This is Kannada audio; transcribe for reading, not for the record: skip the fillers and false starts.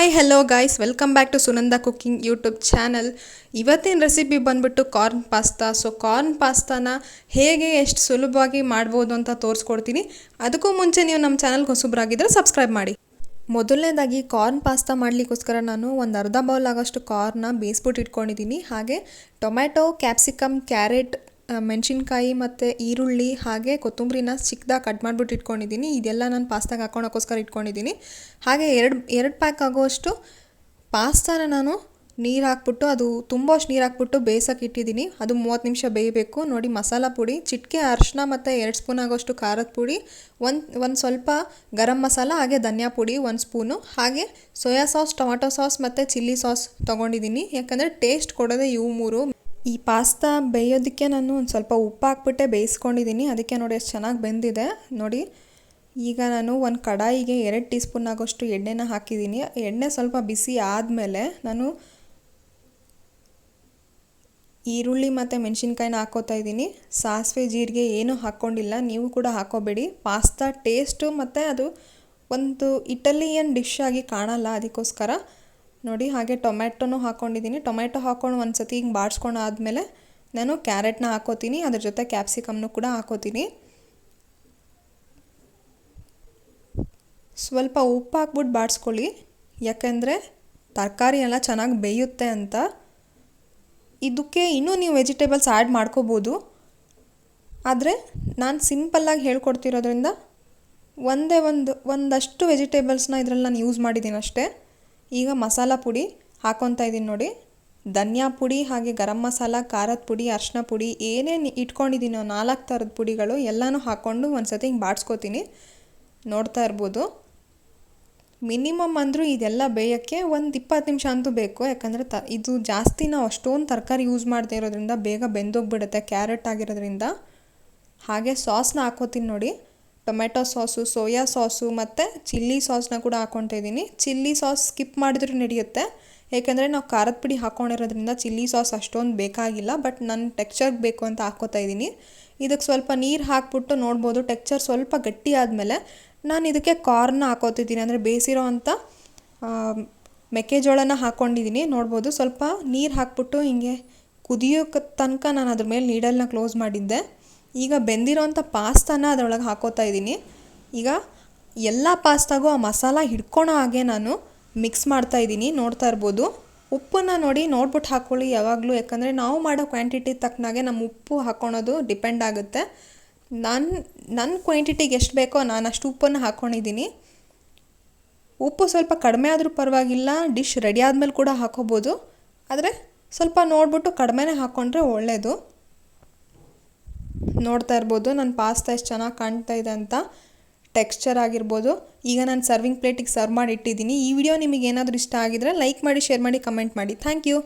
Hi hello guys, welcome back to Sunanda cooking YouTube channel. ಇವತ್ತಿನ ರೆಸಿಪಿ ಬಂದ್ಬಿಟ್ಟು ಕಾರ್ನ್ ಪಾಸ್ತಾ. ಕಾರ್ನ್ ಪಾಸ್ತಾನ ಹೇಗೆ ಎಷ್ಟು ಸುಲಭವಾಗಿ ಮಾಡ್ಬೋದು ಅಂತ ತೋರಿಸ್ಕೊಡ್ತೀನಿ. ಅದಕ್ಕೂ ಮುಂಚೆ ನೀವು ನಮ್ಮ ಚಾನಲ್ಗೆ ಹೊಸಬ್ರಾಗಿದ್ದರೆ ಸಬ್ಸ್ಕ್ರೈಬ್ ಮಾಡಿ. ಮೊದಲನೇದಾಗಿ ಕಾರ್ನ್ ಪಾಸ್ತಾ ಮಾಡಲಿಕ್ಕೋಸ್ಕರ ನಾನು ಒಂದು ಅರ್ಧ ಬೌಲ್ ಆಗೋಷ್ಟು ಕಾರ್ನ ಬೇಯಿಸ್ಬಿಟ್ಟು ಇಟ್ಕೊಂಡಿದ್ದೀನಿ. ಹಾಗೆ ಟೊಮ್ಯಾಟೊ, ಕ್ಯಾಪ್ಸಿಕಮ್, ಕ್ಯಾರೆಟ್, ಮೆಣಸಿನ್ಕಾಯಿ ಮತ್ತು ಈರುಳ್ಳಿ ಹಾಗೆ ಕೊತ್ತಂಬರಿನ ಚಿಕ್ಕದಾಗಿ ಕಟ್ ಮಾಡಿಬಿಟ್ಟು ಇಟ್ಕೊಂಡಿದ್ದೀನಿ. ಇದೆಲ್ಲ ನಾನು ಪಾಸ್ತಾಗೆ ಹಾಕೋಣಕ್ಕೋಸ್ಕರ ಇಟ್ಕೊಂಡಿದ್ದೀನಿ. ಹಾಗೆ ಎರಡು ಪ್ಯಾಕ್ ಆಗೋಷ್ಟು ಪಾಸ್ತಾನ ನಾನು ನೀರು ಹಾಕ್ಬಿಟ್ಟು, ಅದು ತುಂಬಷ್ಟು ನೀರು ಹಾಕ್ಬಿಟ್ಟು ಬೇಯಿಸೋಕೆ ಇಟ್ಟಿದ್ದೀನಿ. ಅದು 30 ನಿಮಿಷ ಬೇಯಬೇಕು. ನೋಡಿ, ಮಸಾಲ ಪುಡಿ, ಚಿಟಿಕೆ ಅರಿಶಿನ ಮತ್ತು 2 ಸ್ಪೂನ್ ಆಗೋಷ್ಟು ಖಾರದ ಪುಡಿ, ಒಂದು ಸ್ವಲ್ಪ ಗರಂ ಮಸಾಲ, ಹಾಗೆ ಧನಿಯಾ ಪುಡಿ 1 ಸ್ಪೂನು, ಹಾಗೆ ಸೋಯಾ ಸಾಸ್, ಟೊಮೆಟೊ ಸಾಸ್ ಮತ್ತು ಚಿಲ್ಲಿ ಸಾಸ್ ತೊಗೊಂಡಿದ್ದೀನಿ. ಯಾಕಂದರೆ ಟೇಸ್ಟ್ ಕೊಡೋದೇ ಇವು ಮೂರು. ಈ ಪಾಸ್ತಾ ಬೇಯೋದಕ್ಕೆ ನಾನು ಒಂದು ಸ್ವಲ್ಪ ಉಪ್ಪು ಹಾಕ್ಬಿಟ್ಟೆ ಬೇಯಿಸ್ಕೊಂಡಿದ್ದೀನಿ. ಅದಕ್ಕೆ ನೋಡಿ ಎಷ್ಟು ಚೆನ್ನಾಗಿ ಬೆಂದಿದೆ ನೋಡಿ. ಈಗ ನಾನು ಒಂದು ಕಡಾಯಿಗೆ 2 ಟೀ ಸ್ಪೂನ್ ಆಗೋಷ್ಟು ಎಣ್ಣೆನ ಹಾಕಿದ್ದೀನಿ. ಎಣ್ಣೆ ಸ್ವಲ್ಪ ಬಿಸಿ ಆದಮೇಲೆ ನಾನು ಈರುಳ್ಳಿ ಮತ್ತು ಮೆಣಸಿನ್ಕಾಯಿನ ಹಾಕ್ಕೋತಾ ಇದ್ದೀನಿ. ಸಾಸಿವೆ, ಜೀರಿಗೆ ಏನೂ ಹಾಕ್ಕೊಂಡಿಲ್ಲ, ನೀವು ಕೂಡ ಹಾಕ್ಕೋಬೇಡಿ. ಪಾಸ್ತಾ ಟೇಸ್ಟು ಮತ್ತು ಅದು ಒಂದು ಇಟಾಲಿಯನ್ ಡಿಶ್ ಆಗಿ ಕಾಣಲ್ಲ, ಅದಕ್ಕೋಸ್ಕರ ನೋಡಿ. ಹಾಗೆ ಟೊಮ್ಯಾಟೊನೂ ಹಾಕ್ಕೊಂಡಿದ್ದೀನಿ. ಟೊಮ್ಯಾಟೊ ಹಾಕ್ಕೊಂಡು ಒಂದು ಸತಿ ಹಿಂಗೆ ಬಾಡಿಸ್ಕೊಂಡು ಆದಮೇಲೆ ನಾನು ಕ್ಯಾರೆಟ್ನ ಹಾಕ್ಕೋತೀನಿ. ಅದ್ರ ಜೊತೆ ಕ್ಯಾಪ್ಸಿಕಮ್ನು ಕೂಡ ಹಾಕ್ಕೋತೀನಿ. ಸ್ವಲ್ಪ ಉಪ್ಪು ಹಾಕ್ಬಿಟ್ಟು ಬಾಡಿಸ್ಕೊಳ್ಳಿ, ಯಾಕೆಂದರೆ ತರಕಾರಿ ಎಲ್ಲ ಚೆನ್ನಾಗಿ ಬೇಯುತ್ತೆ ಅಂತ. ಇದಕ್ಕೆ ಇನ್ನೂ ನೀವು ವೆಜಿಟೇಬಲ್ಸ್ ಆ್ಯಡ್ ಮಾಡ್ಕೋಬೋದು, ಆದರೆ ನಾನು ಸಿಂಪಲ್ಲಾಗಿ ಹೇಳ್ಕೊಡ್ತಿರೋದ್ರಿಂದ ಒಂದಷ್ಟು ವೆಜಿಟೇಬಲ್ಸ್ನ ಇದರಲ್ಲಿ ನಾನು ಯೂಸ್ ಮಾಡಿದ್ದೀನಿ ಅಷ್ಟೇ. ಈಗ ಮಸಾಲ ಪುಡಿ ಹಾಕ್ಕೊತಾ ಇದ್ದೀನಿ ನೋಡಿ. ಧನಿಯಾ ಪುಡಿ, ಹಾಗೆ ಗರಂ ಮಸಾಲ, ಖಾರದ ಪುಡಿ, ಅರಿಶಿನ ಪುಡಿ, ಏನೇನು ಇಟ್ಕೊಂಡಿದ್ದೀನೋ 4 ಥರದ ಪುಡಿಗಳು ಎಲ್ಲನೂ ಹಾಕ್ಕೊಂಡು ಒಂದು ಸತಿ ಹಿಂಗೆ ಬಾಡಿಸ್ಕೊತೀನಿ. ನೋಡ್ತಾ ಇರ್ಬೋದು. ಮಿನಿಮಮ್ ಅಂದರೂ ಇದೆಲ್ಲ ಬೇಯೋಕ್ಕೆ ಒಂದು 20 ನಿಮಿಷ ಅಂತೂ ಬೇಕು. ಯಾಕಂದರೆ ಇದು ಜಾಸ್ತಿ ನಾವು ಅಷ್ಟೊಂದು ತರಕಾರಿ ಯೂಸ್ ಮಾಡದೇ ಇರೋದ್ರಿಂದ ಬೇಗ ಬೆಂದೋಗ್ಬಿಡುತ್ತೆ, ಕ್ಯಾರೆಟ್ ಆಗಿರೋದ್ರಿಂದ. ಹಾಗೆ ಸಾಸ್ನ ಹಾಕ್ಕೋತೀನಿ ನೋಡಿ. ಟೊಮೆಟೊ ಸಾಸು, ಸೋಯಾ ಸಾಸು ಮತ್ತು ಚಿಲ್ಲಿ ಸಾಸ್ನ ಕೂಡ ಹಾಕ್ಕೊತಾ ಇದ್ದೀನಿ. ಚಿಲ್ಲಿ ಸಾಸ್ ಸ್ಕಿಪ್ ಮಾಡಿದ್ರೂ ನಡೆಯುತ್ತೆ, ಏಕೆಂದರೆ ನಾವು ಖಾರದ ಪುಡಿ ಹಾಕ್ಕೊಂಡಿರೋದ್ರಿಂದ ಚಿಲ್ಲಿ ಸಾಸ್ ಅಷ್ಟೊಂದು ಬೇಕಾಗಿಲ್ಲ. ಬಟ್ ನನ್ನ ಟೆಕ್ಸ್ಚರ್ಗೆ ಬೇಕು ಅಂತ ಹಾಕ್ಕೋತಾ ಇದ್ದೀನಿ. ಇದಕ್ಕೆ ಸ್ವಲ್ಪ ನೀರು ಹಾಕ್ಬಿಟ್ಟು ನೋಡ್ಬೋದು, ಟೆಕ್ಸ್ಚರ್ ಸ್ವಲ್ಪ ಗಟ್ಟಿ ಆದಮೇಲೆ ನಾನು ಇದಕ್ಕೆ ಕಾರ್ನ ಹಾಕ್ಕೋತಿದ್ದೀನಿ. ಅಂದರೆ ಬೇಯಿಸಿರೋ ಅಂಥ ಮೆಕ್ಕೆಜೋಳನ ಹಾಕ್ಕೊಂಡಿದ್ದೀನಿ. ನೋಡ್ಬೋದು, ಸ್ವಲ್ಪ ನೀರು ಹಾಕ್ಬಿಟ್ಟು ಹಿಂಗೆ ಕುದಿಯೋಕ್ಕೆ ತನಕ ನಾನು ಅದ್ರ ಮೇಲೆ ನೀಡಲ್ನ ಕ್ಲೋಸ್ ಮಾಡಿದ್ದೆ. ಈಗ ಬೆಂದಿರೋಂಥ ಪಾಸ್ತಾನ ಅದರೊಳಗೆ ಹಾಕ್ಕೋತಾ ಇದ್ದೀನಿ. ಈಗ ಎಲ್ಲ ಪಾಸ್ತಾಗೂ ಆ ಮಸಾಲ ಹಿಡ್ಕೊಳೋ ಹಾಗೆ ನಾನು ಮಿಕ್ಸ್ ಮಾಡ್ತಾಯಿದ್ದೀನಿ. ನೋಡ್ತಾ ಇರ್ಬೋದು. ಉಪ್ಪನ್ನ ನೋಡಿ ನೋಡ್ಬಿಟ್ಟು ಹಾಕ್ಕೊಳ್ಳಿ ಯಾವಾಗಲೂ, ಯಾಕಂದರೆ ನಾವು ಮಾಡೋ ಕ್ವಾಂಟಿಟಿ ತಕ್ಕನಾಗೆ ನಮ್ಮ ಉಪ್ಪು ಹಾಕ್ಕೊಳೋದು ಡಿಪೆಂಡ್ ಆಗುತ್ತೆ. ನನ್ನ ಕ್ವಾಂಟಿಟಿಗೆ ಎಷ್ಟು ಬೇಕೋ ನಾನು ಅಷ್ಟು ಉಪ್ಪನ್ನು ಹಾಕ್ಕೊಂಡಿದ್ದೀನಿ. ಉಪ್ಪು ಸ್ವಲ್ಪ ಕಡಿಮೆ ಆದರೂ ಪರವಾಗಿಲ್ಲ, ಡಿಶ್ ರೆಡಿ ಆದಮೇಲೆ ಕೂಡ ಹಾಕ್ಕೋಬೋದು. ಆದರೆ ಸ್ವಲ್ಪ ನೋಡ್ಬಿಟ್ಟು ಕಡಿಮೆನೇ ಹಾಕ್ಕೊಂಡ್ರೆ ಒಳ್ಳೆಯದು. ನೋಡ್ತಾ ಇರ್ಬೋದು ನನ್ನ ಪಾಸ್ತಾ ಎಷ್ಟು ಚೆನ್ನಾಗಿ ಕಾಣ್ತಾ ಇದೆ ಅಂತ, ಟೆಕ್ಸ್ಚರ್ ಆಗಿರ್ಬೋದು. ಈಗ ನಾನು ಸರ್ವಿಂಗ್ ಪ್ಲೇಟಿಗೆ ಸರ್ವ್ ಮಾಡಿ ಇಟ್ಟಿದ್ದೀನಿ. ಈ ವಿಡಿಯೋ ನಿಮಗೆ ಏನಾದರೂ ಇಷ್ಟ ಆಗಿದ್ರೆ ಲೈಕ್ ಮಾಡಿ, ಶೇರ್ ಮಾಡಿ, ಕಮೆಂಟ್ ಮಾಡಿ. Thank you.